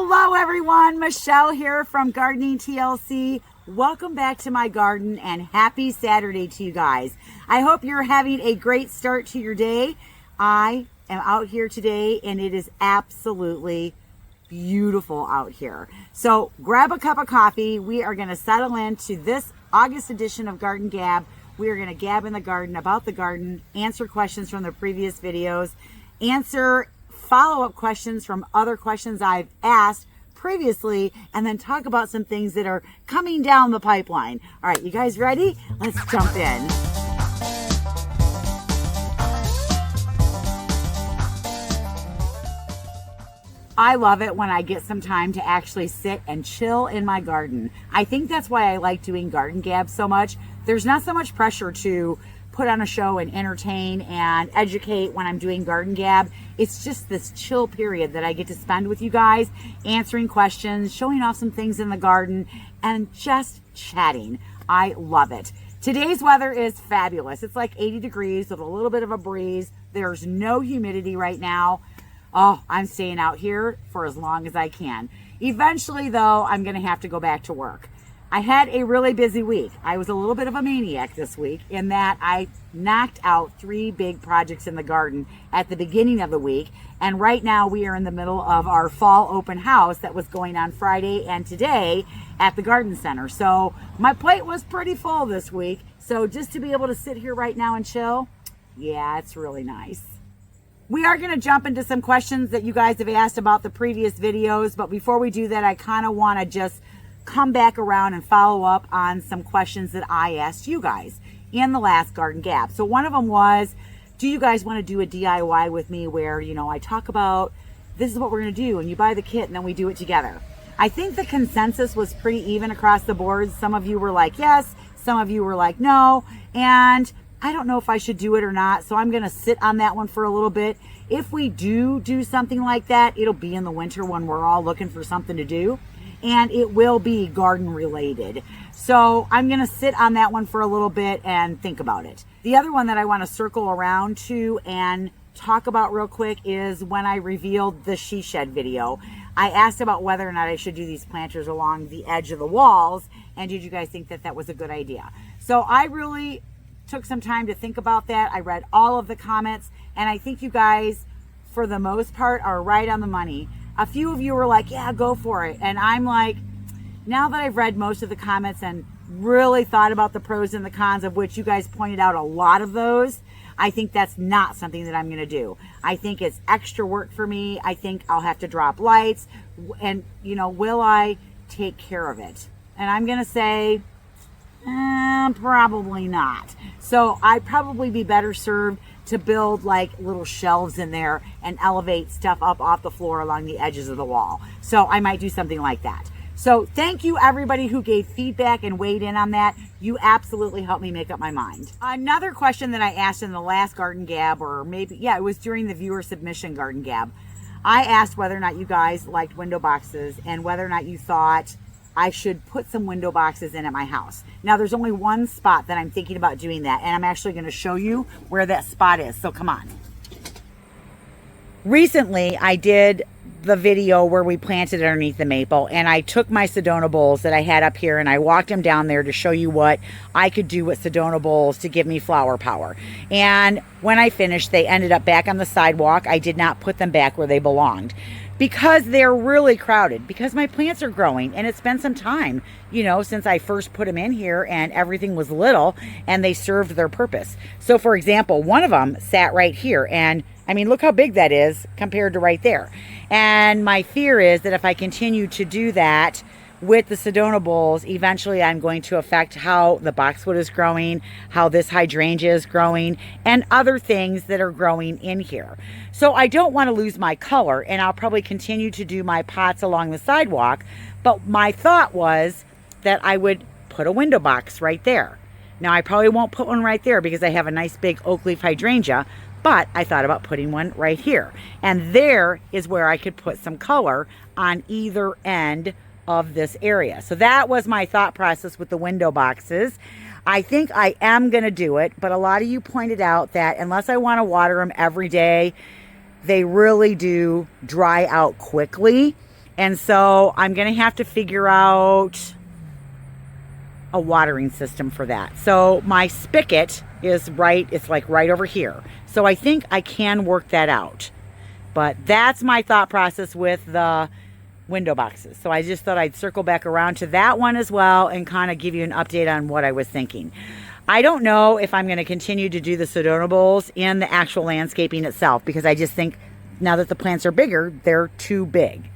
Hello everyone, Michelle here from Gardening TLC. Welcome back to my garden and happy Saturday to you guys. I hope you're having a great start to your day. I am out here today and it is absolutely beautiful out here. So grab a cup of coffee. We are going to settle into this August edition of Garden Gab. We are going to gab in the garden about the garden, answer questions from the previous videos, answer follow-up questions from other questions I've asked previously, and then talk about some things that are coming down the pipeline. All right, you guys ready? Let's jump in. I love it when I get some time to actually sit and chill in my garden. I think that's why I like doing Garden Gab so much. There's not so much pressure to put on a show and entertain and educate when I'm doing Garden Gab. It's just this chill period that I get to spend with you guys, answering questions, showing off some things in the garden, and just chatting. I love it. Today's weather is fabulous. It's like 80 degrees with a little bit of a breeze. There's no humidity right now. Oh, I'm staying out here for as long as I can. Eventually, though, I'm going to have to go back to work. I had a really busy week. I was a little bit of a maniac this week in that I knocked out 3 big projects in the garden at the beginning of the week. And right now we are in the middle of our fall open house that was going on Friday and today at the garden center. So my plate was pretty full this week. So just to be able to sit here right now and chill, yeah, it's really nice. We are going to jump into some questions that you guys have asked about the previous videos. But before we do that, I kind of want to just come back around and follow up on some questions that I asked you guys in the last Garden Gab. So one of them was, do you guys want to do a DIY with me where, you know, I talk about this is what we're going to do and you buy the kit and then we do it together. I think the consensus was pretty even across the board. Some of you were like, yes, some of you were like, no. And I don't know if I should do it or not. So I'm going to sit on that one for a little bit. If we do something like that, it'll be in the winter when we're all looking for something to do. And it will be garden related. So I'm going to sit on that one for a little bit and think about it. The other one that I want to circle around to and talk about real quick is when I revealed the she shed video. I asked about whether or not I should do these planters along the edge of the walls. And did you guys think that that was a good idea? So I really took some time to think about that. I read all of the comments and I think you guys, for the most part, are right on the money. A few of you were like, yeah, go for it. And I'm like, now that I've read most of the comments and really thought about the pros and the cons, of which you guys pointed out a lot of those, I think that's not something that I'm going to do. I think it's extra work for me. I think I'll have to drop lights. And, you know, will I take care of it? And I'm going to say, probably not. So I'd probably be better served to build like little shelves in there and elevate stuff up off the floor along the edges of the wall. So I might do something like that. So thank you everybody who gave feedback and weighed in on that. You absolutely helped me make up my mind. Another question that I asked in the last Garden Gab, or maybe, yeah, it was during the viewer submission Garden Gab. I asked whether or not you guys liked window boxes and whether or not you thought I should put some window boxes in at my house. Now there's only one spot that I'm thinking about doing that, and I'm actually going to show you where that spot is. So come on. Recently I did the video where we planted underneath the maple, and I took my Sedona bowls that I had up here and I walked them down there to show you what I could do with Sedona bowls to give me flower power. And when I finished, they ended up back on the sidewalk. I did not put them back where they belonged, because they're really crowded, because my plants are growing and it's been some time, you know, since I first put them in here and everything was little and they served their purpose. So for example, one of them sat right here, and I mean, look how big that is compared to right there. And my fear is that if I continue to do that with the Sedona bowls, eventually I'm going to affect how the boxwood is growing, how this hydrangea is growing, and other things that are growing in here. So I don't want to lose my color, and I'll probably continue to do my pots along the sidewalk. But my thought was that I would put a window box right there. Now I probably won't put one right there because I have a nice big oak leaf hydrangea, but I thought about putting one right here. And there is where I could put some color on either end of this area. So that was my thought process with the window boxes. I think I am going to do it, but a lot of you pointed out that unless I want to water them every day, they really do dry out quickly. And so I'm going to have to figure out a watering system for that. So my spigot is it's like right over here. So I think I can work that out. But that's my thought process with the window boxes. So I just thought I'd circle back around to that one as well and kind of give you an update on what I was thinking. I don't know if I'm going to continue to do the Sedona bowls in the actual landscaping itself, because I just think now that the plants are bigger, they're too big.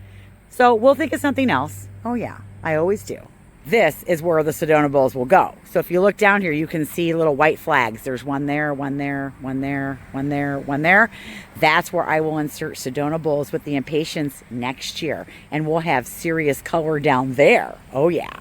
So we'll think of something else. Oh yeah, I always do. This is where the Sedona bowls will go. So if you look down here, you can see little white flags. There's one there, one there, one there, one there, one there. That's where I will insert Sedona bowls with the Impatiens next year. And we'll have serious color down there. Oh yeah.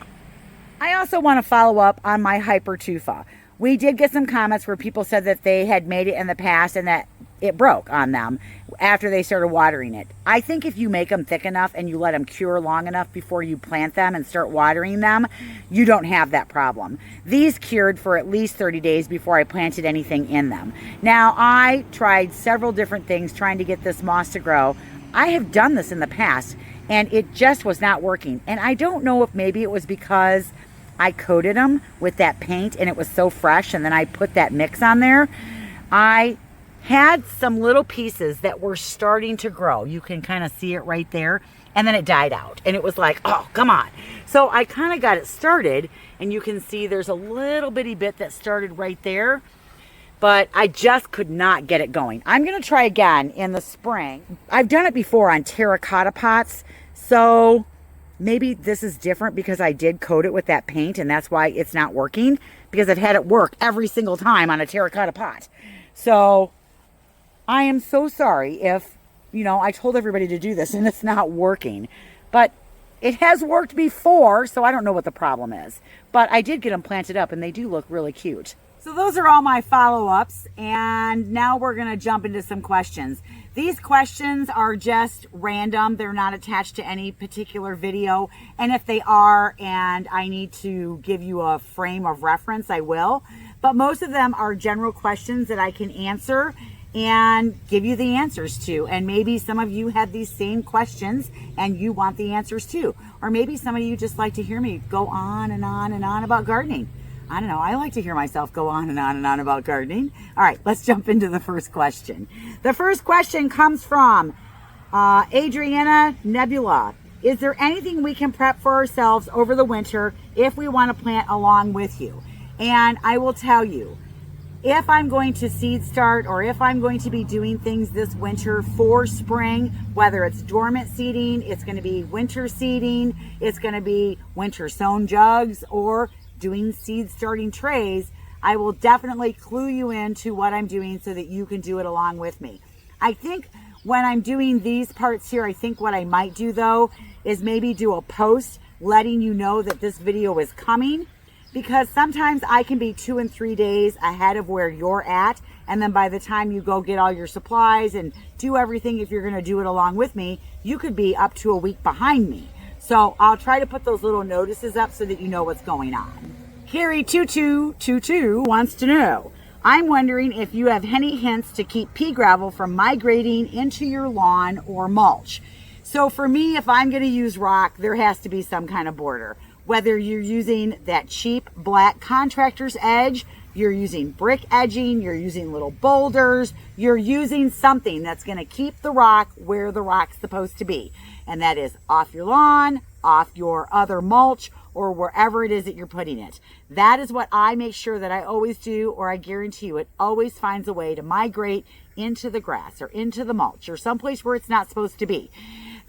I also want to follow up on my Hyper Tufa. We did get some comments where people said that they had made it in the past and that it broke on them after they started watering it. I think if you make them thick enough and you let them cure long enough before you plant them and start watering them, you don't have that problem. These cured for at least 30 days before I planted anything in them. Now, I tried several different things trying to get this moss to grow. I have done this in the past and it just was not working. And I don't know if maybe it was because I coated them with that paint and it was so fresh, and then I put that mix on there. I had some little pieces that were starting to grow. You can kind of see it right there. And then it died out. And it was like, oh, come on. So I kind of got it started. And you can see there's a little bitty bit that started right there. But I just could not get it going. I'm going to try again in the spring. I've done it before on terracotta pots. So maybe this is different because I did coat it with that paint. And that's why it's not working. Because I've had it work every single time on a terracotta pot. So I am so sorry if, I told everybody to do this and it's not working. But it has worked before, so I don't know what the problem is. But I did get them planted up and they do look really cute. So those are all my follow-ups, and now we're going to jump into some questions. These questions are just random. They're not attached to any particular video. And if they are and I need to give you a frame of reference, I will. But most of them are general questions that I can answer and give you the answers to. And maybe some of you had these same questions and you want the answers too. Or maybe some of you just like to hear me go on and on and on about gardening. I don't know. I like to hear myself go on and on and on about gardening. All right, let's jump into the first question. The first question comes from Adriana Nebula. Is there anything we can prep for ourselves over the winter if we want to plant along with you? And I will tell you, if I'm going to seed start or if I'm going to be doing things this winter for spring, whether it's dormant seeding, it's going to be winter seeding, it's going to be winter sown jugs, or doing seed starting trays, I will definitely clue you into what I'm doing so that you can do it along with me. I think when I'm doing these parts here, I think what I might do though is maybe do a post letting you know that this video is coming, because sometimes I can be 2 and 3 days ahead of where you're at. And then by the time you go get all your supplies and do everything, if you're going to do it along with me, you could be up to a week behind me. So I'll try to put those little notices up so that you know what's going on. Carrie2222 wants to know, I'm wondering if you have any hints to keep pea gravel from migrating into your lawn or mulch. So for me, if I'm going to use rock, there has to be some kind of border. Whether you're using that cheap black contractor's edge, you're using brick edging, you're using little boulders, you're using something that's going to keep the rock where the rock's supposed to be. And that is off your lawn, off your other mulch, or wherever it is that you're putting it. That is what I make sure that I always do, or I guarantee you it always finds a way to migrate into the grass or into the mulch or someplace where it's not supposed to be.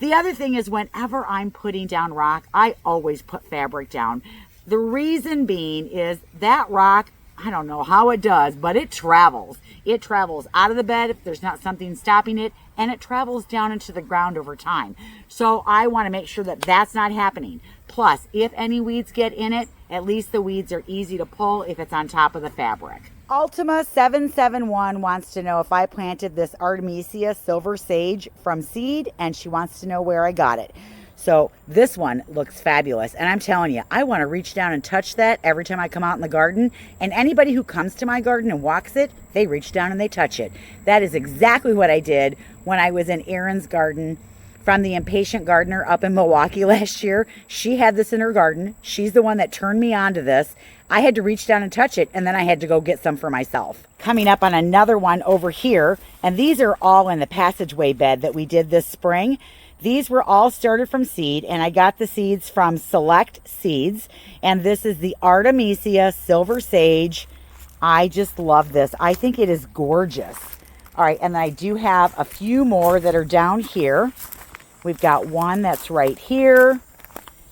The other thing is, whenever I'm putting down rock, I always put fabric down. The reason being is that rock, I don't know how it does, but it travels. It travels out of the bed if there's not something stopping it, and it travels down into the ground over time. So I want to make sure that that's not happening. Plus, if any weeds get in it, at least the weeds are easy to pull if it's on top of the fabric. Ultima771 wants to know if I planted this Artemisia silver sage from seed, and she wants to know where I got it. So this one looks fabulous, and I'm telling you, I want to reach down and touch that every time I come out in the garden, and anybody who comes to my garden and walks it, they reach down and they touch it. That is exactly what I did when I was in Aaron's garden from the Impatient Gardener up in Milwaukee last year. She had this in her garden. She's the one that turned me on to this. I had to reach down and touch it, and then I had to go get some for myself. Coming up on another one over here, and these are all in the passageway bed that we did this spring. These were all started from seed, and I got the seeds from Select Seeds, and this is the Artemisia Silver Sage. I just love this. I think it is gorgeous. All right, and I do have a few more that are down here. We've got one that's right here,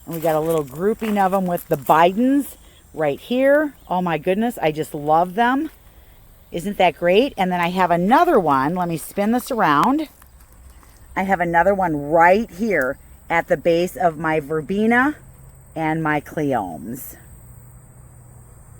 and we got a little grouping of them with the Bidens right here. Oh my goodness, I just love them. Isn't that great? And then I have another one. Let me spin this around. I have another one right here at the base of my verbena and my cleomes.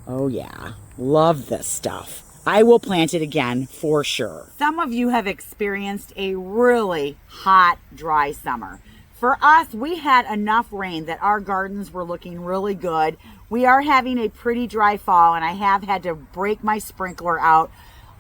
Oh yeah, love this stuff. I will plant it again for sure. Some of you have experienced a really hot, dry summer. For us, we had enough rain that our gardens were looking really good. We are having a pretty dry fall, and I have had to break my sprinkler out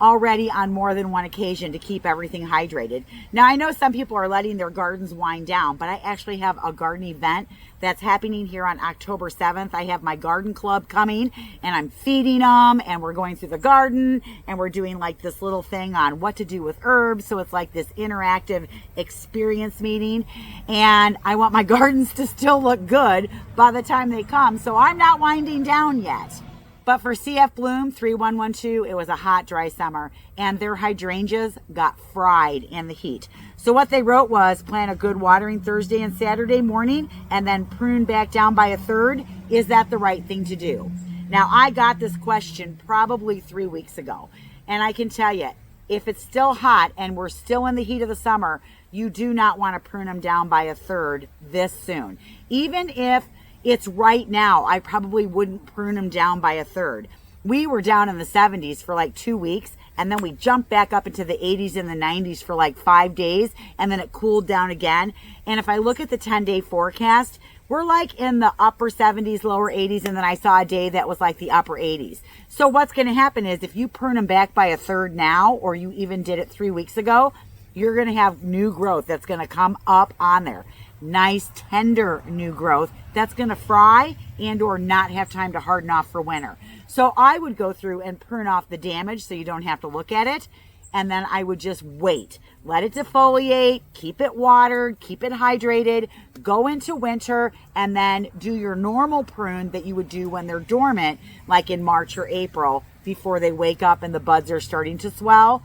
already on more than one occasion to keep everything hydrated. Now, I know some people are letting their gardens wind down, but I actually have a garden event that's happening here on October 7th. I have my garden club coming, and I'm feeding them, and we're going through the garden, and we're doing like this little thing on what to do with herbs. So it's like this interactive experience meeting, and I want my gardens to still look good by the time they come. So I'm not winding down yet. But for CF Bloom 3112, it was a hot, dry summer, and their hydrangeas got fried in the heat. So what they wrote was plant a good watering Thursday and Saturday morning and then prune back down by a third. Is that the right thing to do? Now, I got this question probably 3 weeks ago, and I can tell you, if it's still hot and we're still in the heat of the summer, you do not want to prune them down by a third this soon. Even if it's right now, I probably wouldn't prune them down by a third. We were down in the 70s for like 2 weeks, and then we jumped back up into the 80s and the 90s for like 5 days, and then it cooled down again. And if I look at the 10-day forecast, we're like in the upper 70s, lower 80s, and then I saw a day that was like the upper 80s. So what's going to happen is if you prune them back by a third now, or you even did it 3 weeks ago, you're going to have new growth that's going to come up on there. Nice, tender new growth that's going to fry and or not have time to harden off for winter. So I would go through and prune off the damage so you don't have to look at it. And then I would just wait. Let it defoliate, keep it watered, keep it hydrated, go into winter, and then do your normal prune that you would do when they're dormant, like in March or April, before they wake up and the buds are starting to swell.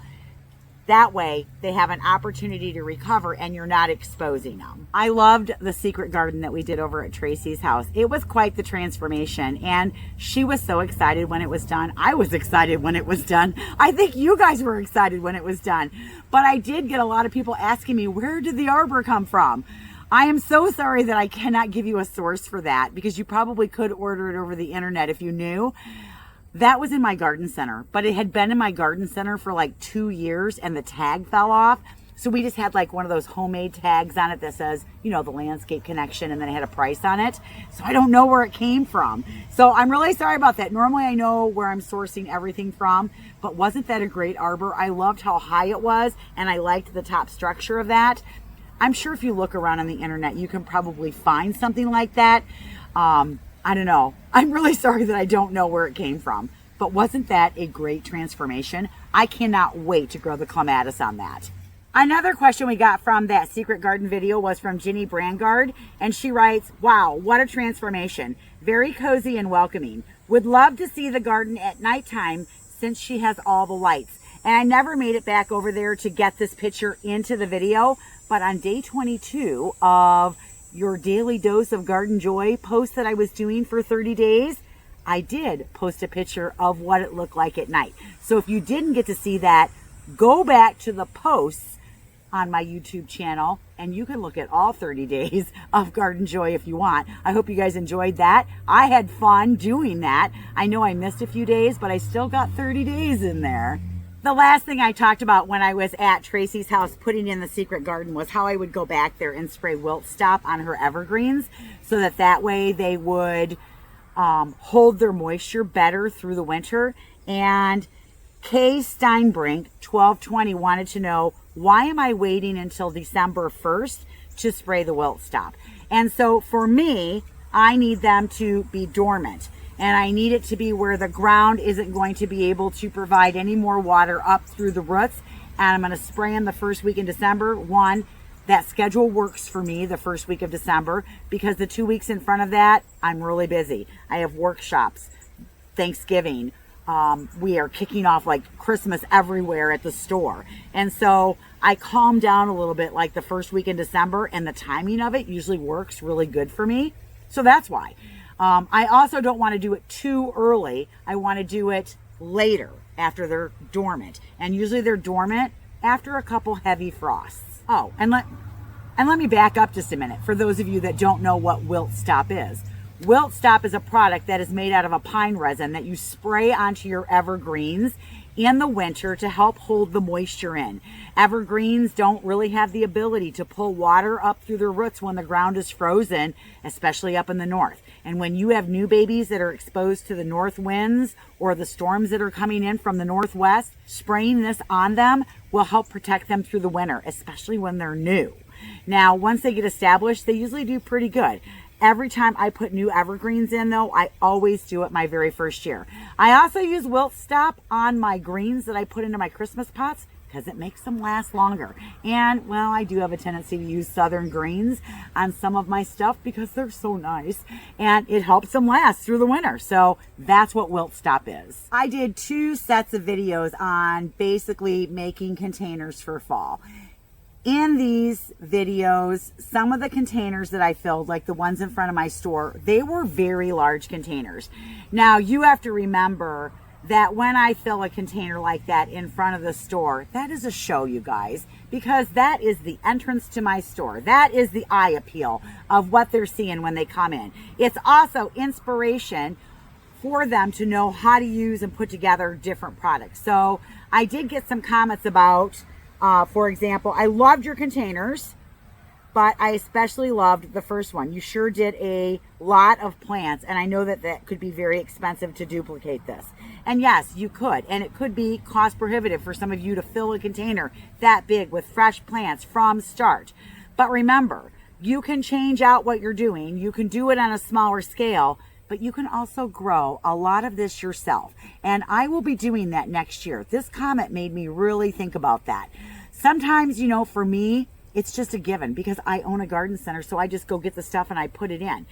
That way, they have an opportunity to recover and you're not exposing them. I loved the secret garden that we did over at Tracy's house. It was quite the transformation, and she was so excited when it was done. I was excited when it was done. I think you guys were excited when it was done. But I did get a lot of people asking me, where did the arbor come from? I am so sorry that I cannot give you a source for that, because you probably could order it over the internet if you knew. That was in my garden center, but it had been in my garden center for like 2 years and the tag fell off. So we just had like one of those homemade tags on it that says, you know, the landscape connection, and then it had a price on it. So I don't know where it came from. So I'm really sorry about that. Normally I know where I'm sourcing everything from, but wasn't that a great arbor? I loved how high it was, and I liked the top structure of that. I'm sure if you look around on the internet, you can probably find something like that. I don't know. I'm really sorry that I don't know where it came from, but wasn't that a great transformation? I cannot wait to grow the clematis on that. Another question we got from that secret garden video was from Ginny Brangard, and she writes, wow, what a transformation. Very cozy and welcoming. Would love to see the garden at nighttime since she has all the lights. And I never made it back over there to get this picture into the video, but on day 22 of your daily dose of garden joy post that I was doing for 30 days, I did post a picture of what it looked like at night. So if you didn't get to see that, go back to the posts on my YouTube channel and you can look at all 30 days of garden joy if you want. I hope you guys enjoyed that. I had fun doing that. I know I missed a few days, but I still got 30 days in there. The last thing I talked about when I was at Tracy's house putting in the secret garden was how I would go back there and spray wilt stop on her evergreens so that way they would hold their moisture better through the winter. And Kay Steinbrink 1220 wanted to know, why am I waiting until December 1st to spray the wilt stop. And so for me, I need them to be dormant, and I need it to be where the ground isn't going to be able to provide any more water up through the roots. And I'm going to spray them the first week in December. One, that schedule works for me the first week of December, because the 2 weeks in front of that, I'm really busy. I have workshops, Thanksgiving. We are kicking off like Christmas everywhere at the store. And so I calm down a little bit like the first week in December, and the timing of it usually works really good for me. So that's why. I also don't want to do it too early. I want to do it later after they're dormant. And usually they're dormant after a couple heavy frosts. Oh, and let me back up just a minute for those of you that don't know what wilt stop is. Wilt stop is a product that is made out of a pine resin that you spray onto your evergreens in the winter to help hold the moisture in. Evergreens don't really have the ability to pull water up through their roots when the ground is frozen, especially up in the north. And when you have new babies that are exposed to the north winds or the storms that are coming in from the northwest, spraying this on them will help protect them through the winter, especially when they're new. Now, once they get established, they usually do pretty good. Every time I put new evergreens in, though, I always do it my very first year. I also use wilt stop on my greens that I put into my Christmas pots because it makes them last longer. And, well, I do have a tendency to use southern greens on some of my stuff because they're so nice, and it helps them last through the winter. So that's what wilt stop is. I did 2 sets of videos on basically making containers for fall. In these videos, some of the containers that I filled, like the ones in front of my store, they were very large containers. Now, you have to remember that when I fill a container like that in front of the store, that is a show, you guys, because that is the entrance to my store. That is the eye appeal of what they're seeing when they come in. It's also inspiration for them to know how to use and put together different products. So I did get some comments about, for example, I loved your containers, but I especially loved the first one. You sure did a lot of plants, and I know that that could be very expensive to duplicate this. And yes, you could, and it could be cost prohibitive for some of you to fill a container that big with fresh plants from start. But remember, you can change out what you're doing. You can do it on a smaller scale, but you can also grow a lot of this yourself. And I will be doing that next year. This comment made me really think about that. Sometimes, you know, for me, it's just a given because I own a garden center, so I just go get the stuff and I put it in.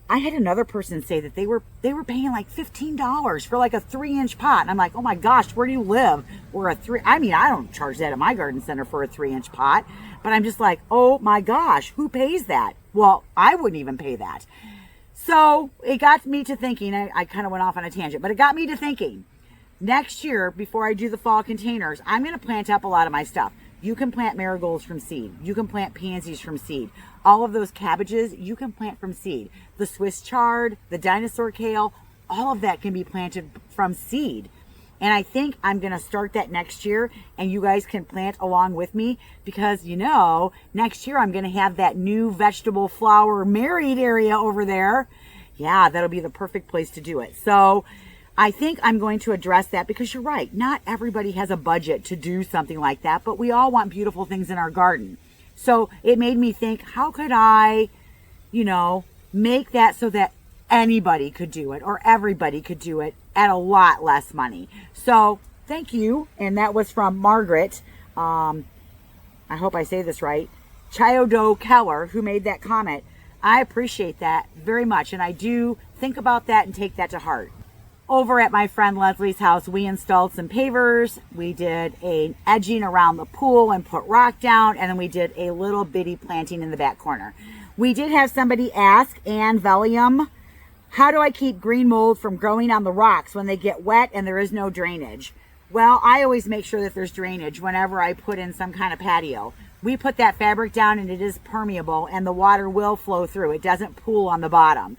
I had another person say that they were paying like $15 for like a 3-inch pot. And I'm like, oh my gosh, where do you live? I don't charge that at my garden center for a 3-inch pot, but I'm just like, oh my gosh, who pays that? Well, I wouldn't even pay that. So it got me to thinking, I kind of went off on a tangent, but it got me to thinking, next year, before I do the fall containers, I'm going to plant up a lot of my stuff. You can plant marigolds from seed. You can plant pansies from seed. All of those cabbages, you can plant from seed. The Swiss chard, the dinosaur kale, all of that can be planted from seed. And I think I'm going to start that next year, and you guys can plant along with me because, you know, next year I'm going to have that new vegetable flower married area over there. Yeah, that'll be the perfect place to do it. So I think I'm going to address that because you're right. Not everybody has a budget to do something like that, but we all want beautiful things in our garden. So it made me think, how could I, you know, make that so that anybody could do it or everybody could do it at a lot less money. So thank you. And that was from Margaret. I hope I say this right. Chiodo Keller, who made that comment. I appreciate that very much. And I do think about that and take that to heart. Over at my friend Leslie's house, we installed some pavers. We did an edging around the pool and put rock down. And then we did a little bitty planting in the back corner. We did have somebody ask, Ann Velium, how do I keep green mold from growing on the rocks when they get wet and there is no drainage? Well, I always make sure that there's drainage whenever I put in some kind of patio. We put that fabric down and it is permeable and the water will flow through. It doesn't pool on the bottom.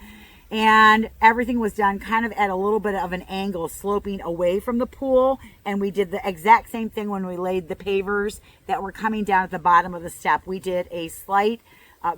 And everything was done kind of at a little bit of an angle, sloping away from the pool. And we did the exact same thing when we laid the pavers that were coming down at the bottom of the step. We did a slight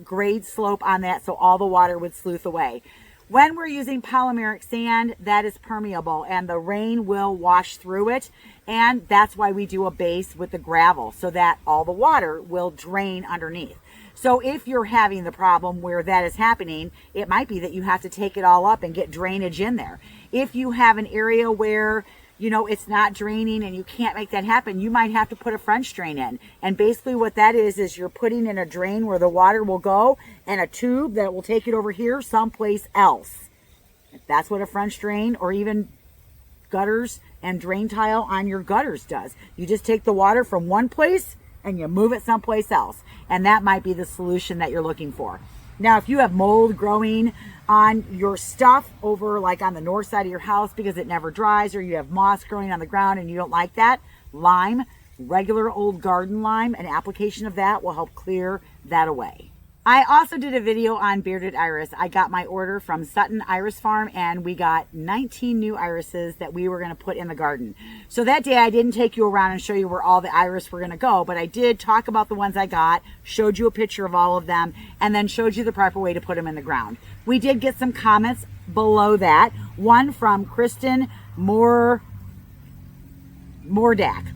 grade slope on that so all the water would sleuth away. When we're using polymeric sand, that is permeable and the rain will wash through it. And that's why we do a base with the gravel so that all the water will drain underneath. So if you're having the problem where that is happening, it might be that you have to take it all up and get drainage in there. If you have an area where, you know, it's not draining and you can't make that happen, you might have to put a French drain in. And basically what that is you're putting in a drain where the water will go and a tube that will take it over here someplace else. That's what a French drain or even gutters and drain tile on your gutters does. You just take the water from one place and you move it someplace else. And that might be the solution that you're looking for. Now, if you have mold growing on your stuff over like on the north side of your house because it never dries, or you have moss growing on the ground and you don't like that, lime, regular old garden lime, an application of that will help clear that away. I also did a video on bearded iris. I got my order from Sutton Iris Farm and we got 19 new irises that we were going to put in the garden. So that day I didn't take you around and show you where all the iris were going to go, but I did talk about the ones I got, showed you a picture of all of them, and then showed you the proper way to put them in the ground. We did get some comments below that. One from Kristen Mordak.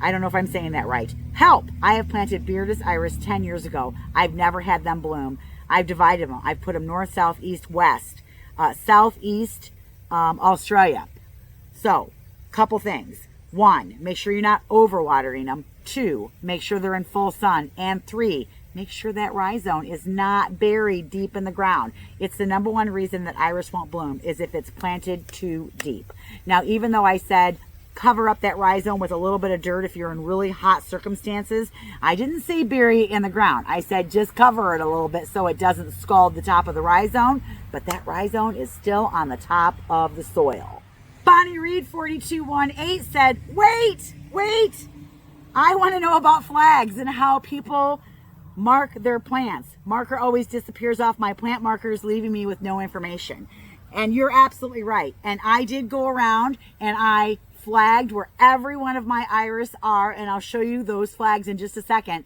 I don't know if I'm saying that right. Help! I have planted bearded iris 10 years ago. I've never had them bloom. I've divided them. I've put them north, south, east, west, southeast, Australia. So, couple things. 1, make sure you're not overwatering them. 2, make sure they're in full sun. And 3, make sure that rhizome is not buried deep in the ground. It's the number one reason that iris won't bloom is if it's planted too deep. Now, even though I said cover up that rhizome with a little bit of dirt if you're in really hot circumstances, I didn't say bury it in the ground. I said just cover it a little bit so it doesn't scald the top of the rhizome, but that rhizome is still on the top of the soil. Bonnie Reed 4218 said, wait, I want to know about flags and how people mark their plants. Marker always disappears off my plant markers, leaving me with no information. And you're absolutely right. And I did go around and I flagged where every one of my iris are, and I'll show you those flags in just a second.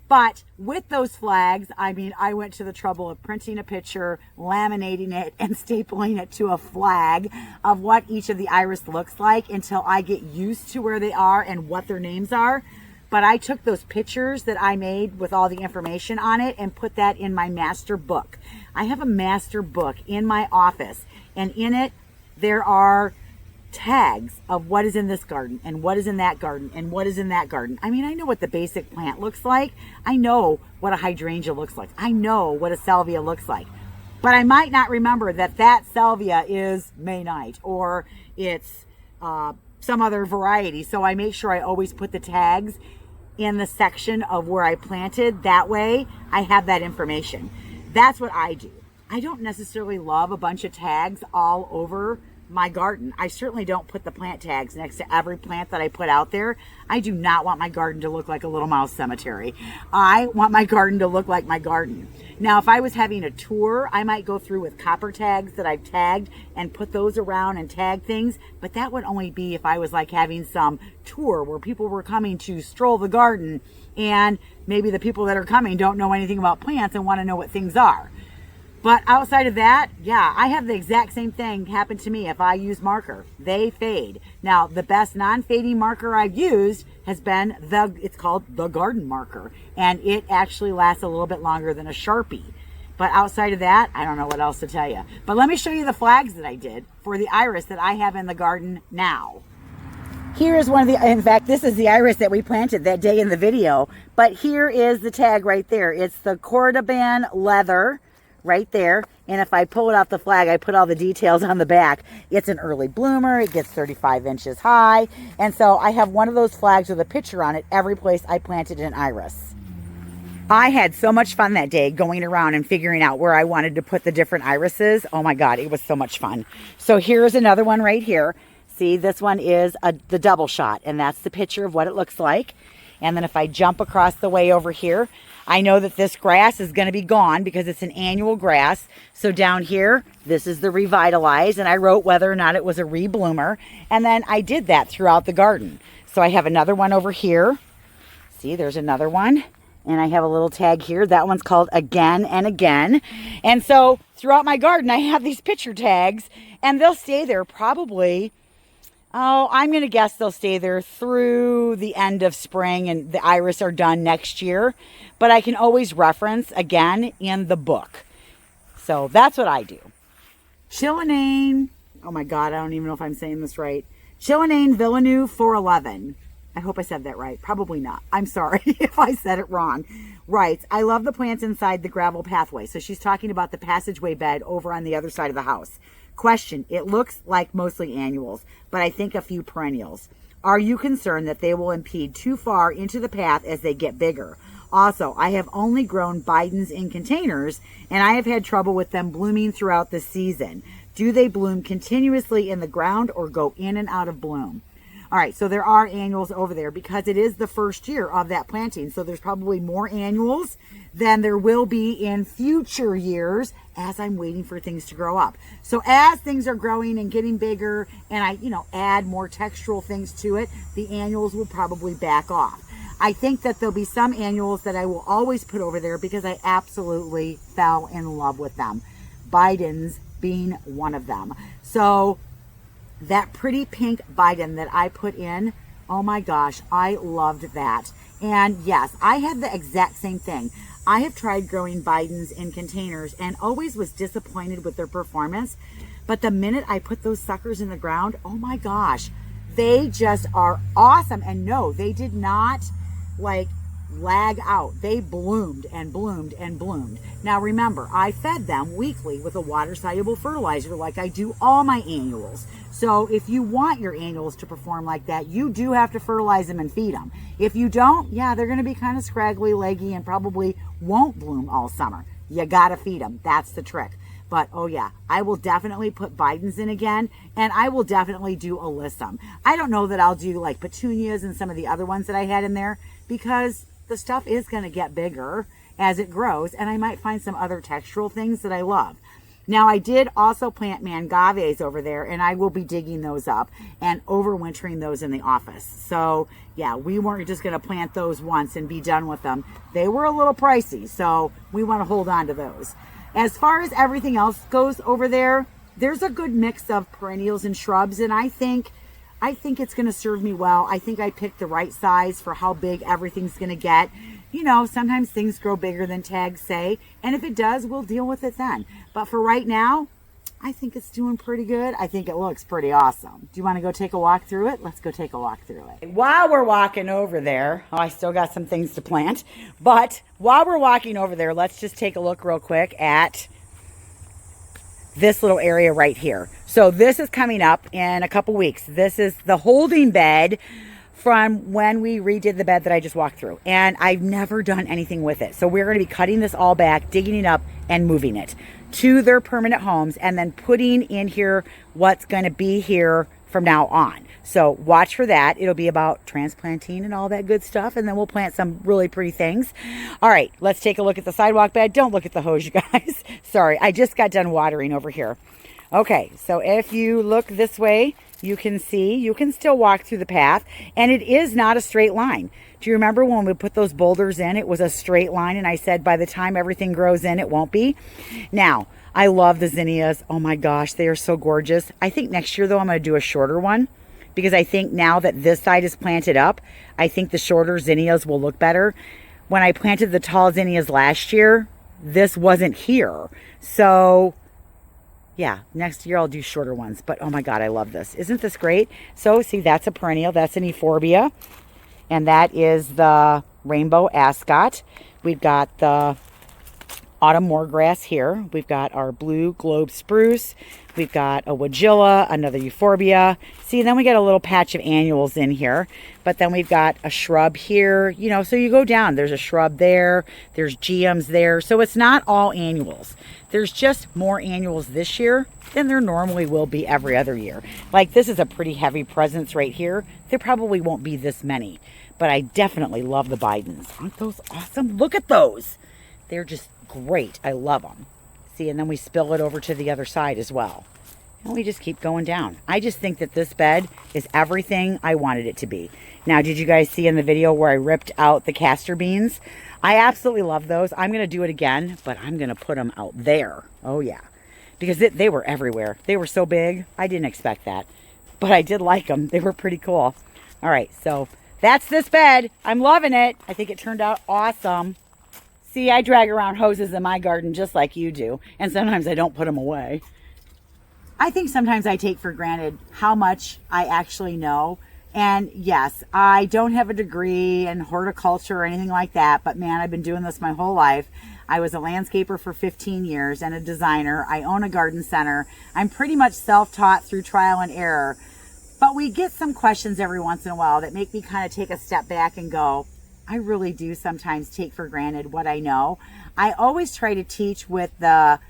But with those flags, I mean, I went to the trouble of printing a picture, laminating it, and stapling it to a flag of what each of the iris looks like until I get used to where they are and what their names are. But I took those pictures that I made with all the information on it and put that in my master book. I have a master book in my office, and in it there are tags of what is in this garden and what is in that garden and what is in that garden. I mean, I know what the basic plant looks like. I know what a hydrangea looks like. I know what a salvia looks like. But I might not remember that that salvia is Maynite or it's some other variety. So I make sure I always put the tags in the section of where I planted. That way I have that information. That's what I do. I don't necessarily love a bunch of tags all over my garden. I certainly don't put the plant tags next to every plant that I put out there. I do not want my garden to look like a little mouse cemetery. I want my garden to look like my garden. Now, if I was having a tour, I might go through with copper tags that I've tagged and put those around and tag things, but that would only be if I was like having some tour where people were coming to stroll the garden and maybe the people that are coming don't know anything about plants and want to know what things are. But outside of that, yeah, I have the exact same thing happen to me if I use marker. They fade. Now, the best non-fading marker I've used has been it's called the garden marker. And it actually lasts a little bit longer than a Sharpie. But outside of that, I don't know what else to tell you. But let me show you the flags that I did for the iris that I have in the garden now. Here is one of the, in fact, this is the iris that we planted that day in the video. But here is the tag right there. It's the Cordoban leather. Right there, and if I pull it off the flag, I put all the details on the back. It's an early bloomer, it gets 35 inches high, and so I have one of those flags with a picture on it every place I planted an iris. I had so much fun that day going around and figuring out where I wanted to put the different irises. Oh my God, it was so much fun. So here's another one right here. See, this one is the double shot, and that's the picture of what it looks like. And then if I jump across the way over here, I know that this grass is going to be gone because it's an annual grass. So down here, this is the revitalize, and I wrote whether or not it was a rebloomer. And then I did that throughout the garden. So I have another one over here. See, there's another one. And I have a little tag here. That one's called Again and Again. And so throughout my garden, I have these picture tags, and they'll stay there probably Oh, I'm going to guess they'll stay there through the end of spring and the iris are done next year. But I can always reference again in the book. So that's what I do. Chillinane. Oh my God, I don't even know if I'm saying this right. Chillinane Villeneuve 411. I hope I said that right. Probably not. I'm sorry if I said it wrong. Writes, I love the plants inside the gravel pathway. So she's talking about the passageway bed over on the other side of the house. Question, it looks like mostly annuals, but I think a few perennials. Are you concerned that they will impede too far into the path as they get bigger? Also, I have only grown Bidens in containers, and I have had trouble with them blooming throughout the season. Do they bloom continuously in the ground or go in and out of bloom? All right, so there are annuals over there because it is the first year of that planting. So there's probably more annuals than there will be in future years as I'm waiting for things to grow up. So as things are growing and getting bigger and I, add more textural things to it, the annuals will probably back off. I think that there'll be some annuals that I will always put over there because I absolutely fell in love with them. Bidens being one of them. So that pretty pink Biden that I put in, oh my gosh, I loved that. And yes, I had the exact same thing. I have tried growing Bidens in containers and always was disappointed with their performance. But the minute I put those suckers in the ground, oh my gosh, they just are awesome. And no, they did not lag out. They bloomed and bloomed and bloomed. Now remember, I fed them weekly with a water-soluble fertilizer like I do all my annuals. So if you want your annuals to perform like that, you do have to fertilize them and feed them. If you don't, yeah, they're going to be kind of scraggly, leggy, and probably won't bloom all summer. You got to feed them. That's the trick. But oh yeah, I will definitely put Bidens in again, and I will definitely do Alyssum. I don't know that I'll do like petunias and some of the other ones that I had in there because the stuff is going to get bigger as it grows, and I might find some other textural things that I love. Now, I did also plant mangaves over there, and I will be digging those up and overwintering those in the office. So, yeah, we weren't just going to plant those once and be done with them. They were a little pricey, so we want to hold on to those. As far as everything else goes over there, there's a good mix of perennials and shrubs, and I think it's going to serve me well. I think I picked the right size for how big everything's going to get. Sometimes things grow bigger than tags say, and if it does, we'll deal with it then. But for right now, I think it's doing pretty good. I think it looks pretty awesome. Do you want to go take a walk through it? Let's go take a walk through it. While we're walking over there, I still got some things to plant, but while we're walking over there, let's just take a look real quick at this little area right here. So this is coming up in a couple weeks. This is the holding bed from when we redid the bed that I just walked through. And I've never done anything with it. So we're going to be cutting this all back, digging it up, and moving it to their permanent homes, and then putting in here what's going to be here from now on. So watch for that. It'll be about transplanting and all that good stuff, and then we'll plant some really pretty things. All right, let's take a look at the sidewalk bed. Don't look at the hose, you guys. Sorry, I just got done watering over here. Okay, so if you look this way, you can see, you can still walk through the path, and it is not a straight line. Do you remember when we put those boulders in, it was a straight line, and I said by the time everything grows in, it won't be? Now, I love the zinnias. Oh my gosh, they are so gorgeous. I think next year, though, I'm going to do a shorter one, because I think now that this side is planted up, I think the shorter zinnias will look better. When I planted the tall zinnias last year, this wasn't here. So yeah, next year I'll do shorter ones. But oh my God, I love this. Isn't this great? So see, that's a perennial. That's an euphorbia. And that is the rainbow ascot. We've got the autumn moorgrass here. We've got our blue globe spruce. We've got a weigilla, another euphorbia. See, then we get a little patch of annuals in here. But then we've got a shrub here. So you go down. There's a shrub there. There's geums there. So it's not all annuals. There's just more annuals this year than there normally will be every other year. Like this is a pretty heavy presence right here. There probably won't be this many. But I definitely love the Bidens. Aren't those awesome? Look at those. They're just great. I love them. See, and then we spill it over to the other side as well. And we just keep going down. I just think that this bed is everything I wanted it to be. Now, did you guys see in the video where I ripped out the castor beans? I absolutely love those. I'm going to do it again, but I'm going to put them out there. Oh, yeah. Because they were everywhere. They were so big. I didn't expect that. but I did like them. They were pretty cool. All right, so that's this bed. I'm loving it. I think it turned out awesome. See, I drag around hoses in my garden just like you do, and sometimes I don't put them away. I think sometimes I take for granted how much I actually know. And yes, I don't have a degree in horticulture or anything like that, but man, I've been doing this my whole life. I was a landscaper for 15 years and a designer. I own a garden center. I'm pretty much self-taught through trial and error. But we get some questions every once in a while that make me kind of take a step back and go, I really do sometimes take for granted what I know. I always try to teach with the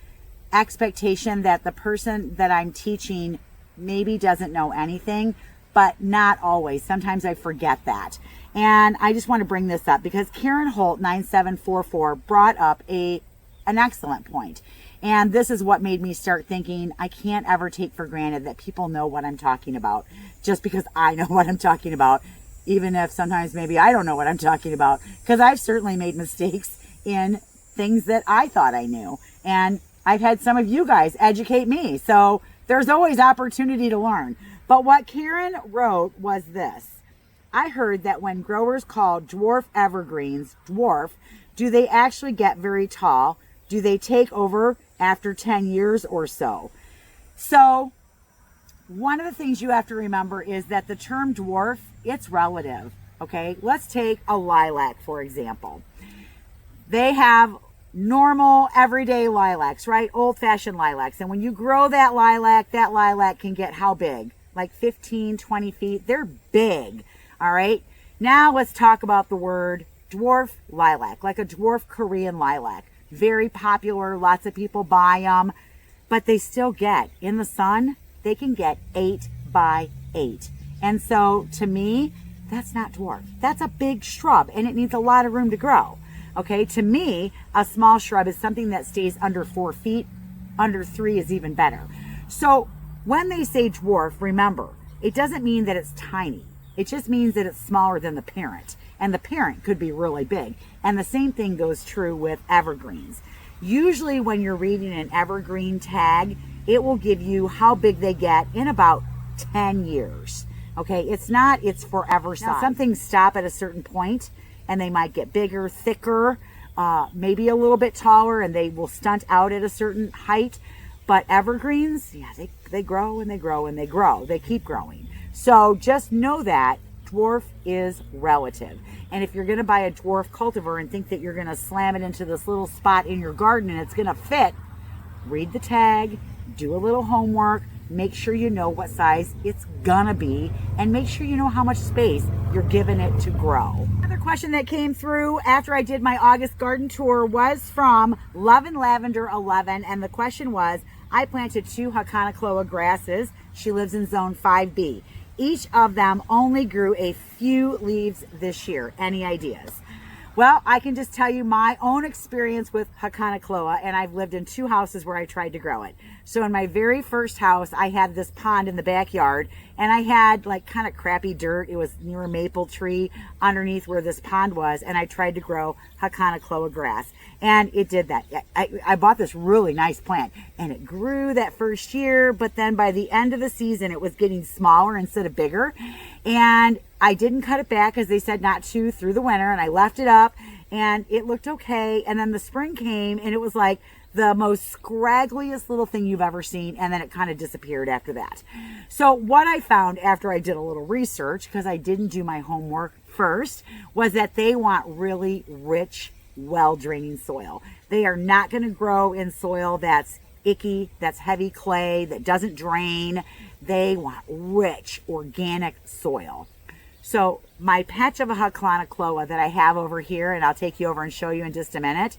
expectation that the person that I'm teaching maybe doesn't know anything, but not always. Sometimes I forget that. And I just want to bring this up because Karen Holt 9744 brought up an excellent point. And this is what made me start thinking I can't ever take for granted that people know what I'm talking about just because I know what I'm talking about, even if sometimes maybe I don't know what I'm talking about, because I've certainly made mistakes in things that I thought I knew. And I've had some of you guys educate me. So there's always opportunity to learn. But what Karen wrote was this. I heard that when growers call dwarf evergreens dwarf, do they actually get very tall? Do they take over after 10 years or so? So one of the things you have to remember is that the term dwarf, it's relative. Okay, let's take a lilac, for example. They have normal everyday lilacs, right? Old-fashioned lilacs. And when you grow that lilac can get how big? Like 15, 20 feet. They're big. All right. Now let's talk about the word dwarf lilac, like a dwarf Korean lilac. Very popular. Lots of people buy them, but they still get in the sun. They can get 8 by 8. And so to me, that's not dwarf. That's a big shrub and it needs a lot of room to grow. Okay, to me, a small shrub is something that stays under 4 feet. Under 3 is even better. So when they say dwarf, remember, it doesn't mean that it's tiny. It just means that it's smaller than the parent. And the parent could be really big. And the same thing goes true with evergreens. Usually when you're reading an evergreen tag, it will give you how big they get in about 10 years. Okay, it's forever size. Now, some things stop at a certain point and they might get bigger, thicker, maybe a little bit taller, and they will stunt out at a certain height. But evergreens, yeah, they grow and they grow and they grow. They keep growing. So just know that dwarf is relative. And if you're going to buy a dwarf cultivar and think that you're going to slam it into this little spot in your garden and it's going to fit, read the tag, do a little homework, make sure you know what size it's gonna be, and make sure you know how much space you're giving it to grow. Another question that came through after I did my August garden tour was from Love and Lavender 11, and the question was, I planted 2 Hakanakloa grasses. She lives in zone 5B. Each of them only grew a few leaves this year. Any ideas? Well, I can just tell you my own experience with Hakanakloa, and I've lived in 2 houses where I tried to grow it. So in my very first house, I had this pond in the backyard, and I had like kind of crappy dirt. It was near a maple tree underneath where this pond was, and I tried to grow Hakanakloa grass, and it did that. I bought this really nice plant, and it grew that first year, but then by the end of the season, it was getting smaller instead of bigger, and I didn't cut it back because they said not to through the winter, and I left it up, and it looked okay, and then the spring came, and it was like the most scraggliest little thing you've ever seen, and then it kind of disappeared after that. So what I found after I did a little research, because I didn't do my homework first, was that they want really rich, well-draining soil. They are not going to grow in soil that's icky, that's heavy clay, that doesn't drain. They want rich, organic soil. So my patch of a Hakanakloa that I have over here, and I'll take you over and show you in just a minute.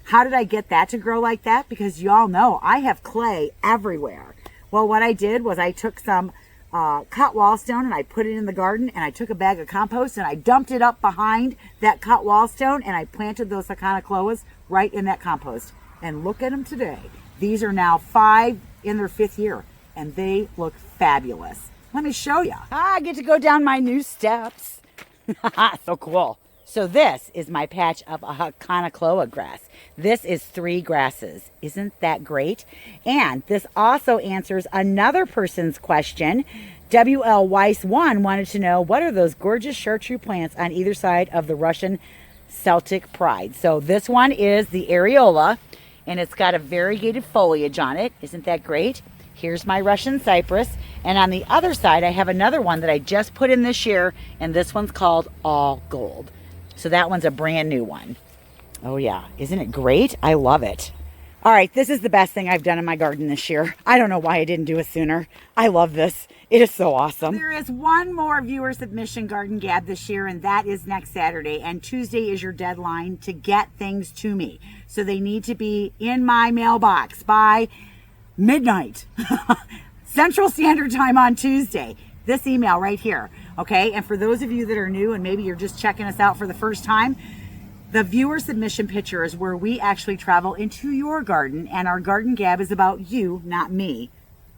How did I get that to grow like that? Because y'all know I have clay everywhere. Well, what I did was I took some cut wall stone and I put it in the garden, and I took a bag of compost and I dumped it up behind that cut wall stone, and I planted those Hakanakloas right in that compost. And look at them today. These are now 5 in their 5th year, and they look fabulous. Let me show you. I get to go down my new steps. So cool. So this is my patch of a Hakanakloa grass. This is 3 grasses. Isn't that great? And this also answers another person's question. WL Weiss 1 wanted to know, what are those gorgeous chartreuse plants on either side of the Russian Celtic Pride? So this one is the areola, and it's got a variegated foliage on it. Isn't that great? Here's my Russian cypress. And on the other side, I have another one that I just put in this year, and this one's called All Gold. So that one's a brand new one. Oh yeah, isn't it great? I love it. All right, this is the best thing I've done in my garden this year. I don't know why I didn't do it sooner. I love this. It is so awesome. There is one more viewer submission Garden Gab this year, and that is next Saturday. And Tuesday is your deadline to get things to me. So they need to be in my mailbox by midnight Central Standard Time on Tuesday. This email right here, okay? And for those of you that are new and maybe you're just checking us out for the first time, the viewer submission picture is where we actually travel into your garden, and our Garden Gab is about you, not me.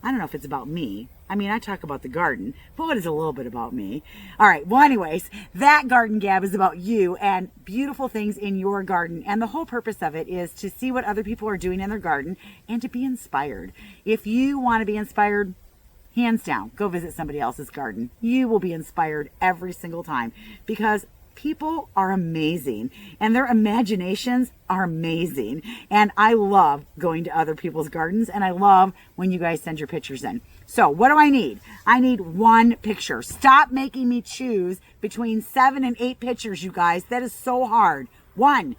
I don't know if it's about me. I mean, I talk about the garden, but it is a little bit about me. All right, well, anyways, that Garden Gab is about you and beautiful things in your garden. And the whole purpose of it is to see what other people are doing in their garden and to be inspired. If you want to be inspired, hands down, go visit somebody else's garden. You will be inspired every single time, because people are amazing and their imaginations are amazing. And I love going to other people's gardens, and I love when you guys send your pictures in. So what do I need? I need one picture. Stop making me choose between 7 and 8 pictures, you guys. That is so hard. One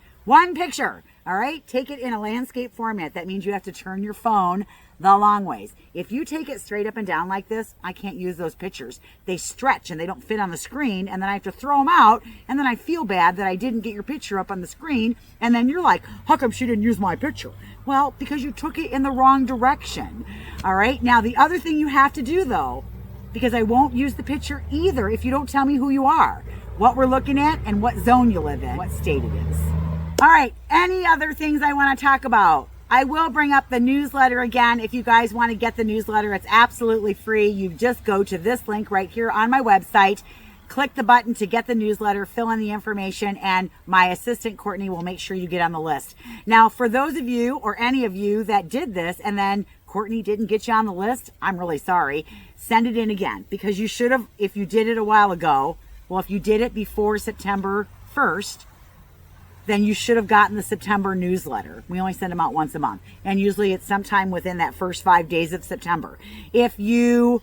picture. All right. Take it in a landscape format. That means you have to turn your phone the long ways. If you take it straight up and down like this, I can't use those pictures. They stretch and they don't fit on the screen, and then I have to throw them out, and then I feel bad that I didn't get your picture up on the screen, and then you're like, how come she didn't use my picture? Well, because you took it in the wrong direction. All right. Now, the other thing you have to do, though, because I won't use the picture either if you don't tell me who you are, what we're looking at, and what zone you live in, what state it is. All right. Any other things I want to talk about? I will bring up the newsletter again. If you guys want to get the newsletter, it's absolutely free. You just go to this link right here on my website, click the button to get the newsletter, fill in the information, and my assistant Courtney will make sure you get on the list. Now, for those of you or any of you that did this and then Courtney didn't get you on the list, I'm really sorry. Send it in again, because you should have, if you did it a while ago, well, if you did it before September 1st, then you should have gotten the September newsletter. We only send them out once a month. And usually it's sometime within that first 5 days of September. If you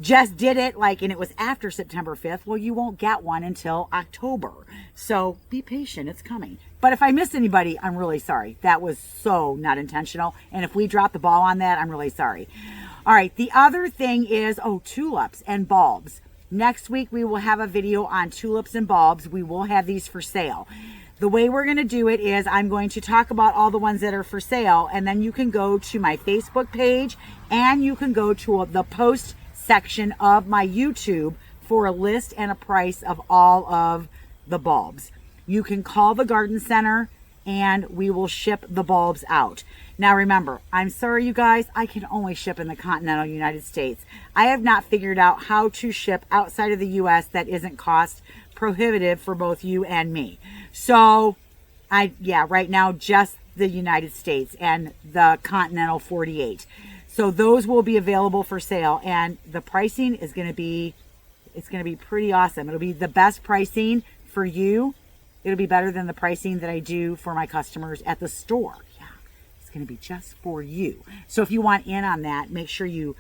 just did it and it was after September 5th, well, you won't get one until October. So be patient, it's coming. But if I missed anybody, I'm really sorry. That was so not intentional. And if we dropped the ball on that, I'm really sorry. All right, the other thing is, tulips and bulbs. Next week, we will have a video on tulips and bulbs. We will have these for sale. The way we're going to do it is I'm going to talk about all the ones that are for sale, and then you can go to my Facebook page and you can go to the post section of my YouTube for a list and a price of all of the bulbs. You can call the garden center and we will ship the bulbs out. Now remember, I'm sorry you guys, I can only ship in the continental United States. I have not figured out how to ship outside of the US that isn't cost prohibitive for both you and me. So right now just the United States and the continental 48. So those will be available for sale, and the pricing is going to be, it's going to be pretty awesome. It'll be the best pricing for you. It'll be better than the pricing that I do for my customers at the store. Yeah, it's going to be just for you. So if you want in on that, make sure you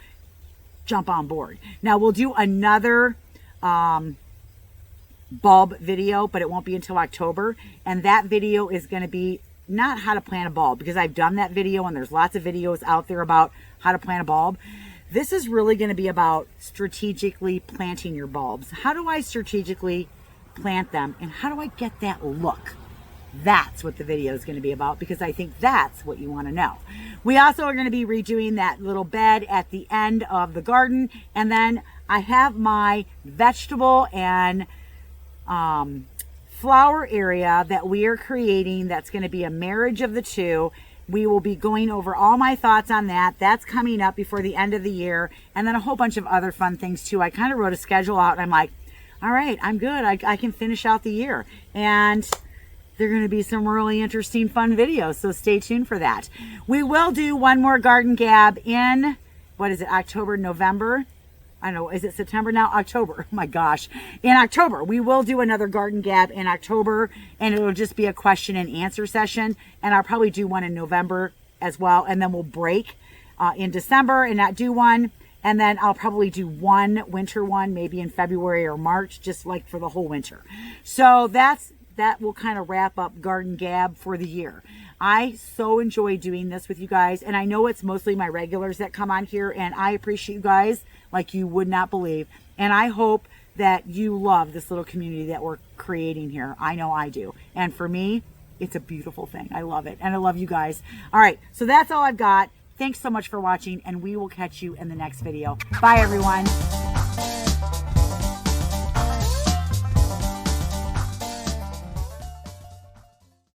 jump on board. Now we'll do another bulb video, but it won't be until October, and that video is going to be not how to plant a bulb, because I've done that video and there's lots of videos out there about how to plant a bulb. This is really going to be about strategically planting your bulbs. How do I strategically plant them, and how do I get that look? That's what the video is going to be about, because I think that's what you want to know. We also are going to be redoing that little bed at the end of the garden, and then I have my vegetable and flower area that we are creating that's going to be a marriage of the two. We will be going over all my thoughts on that. That's coming up before the end of the year, and then a whole bunch of other fun things too. I kind of wrote a schedule out, and I'm like, all right, I'm good. I can finish out the year, and there are going to be some really interesting fun videos, so stay tuned for that. We will do one more Garden Gab in, October, November. I don't know, is it September now? October. Oh my gosh. In October, we will do another Garden Gab in October, and it'll just be a question and answer session. And I'll probably do one in November as well. And then we'll break in December and not do one. And then I'll probably do one winter one, maybe in February or March, just like for the whole winter. So that will kind of wrap up Garden Gab for the year. I so enjoy doing this with you guys, and I know it's mostly my regulars that come on here, and I appreciate you guys like you would not believe. And I hope that you love this little community that we're creating here. I know I do. And for me, it's a beautiful thing. I love it, and I love you guys. All right, so that's all I've got. Thanks so much for watching, and we will catch you in the next video. Bye, everyone.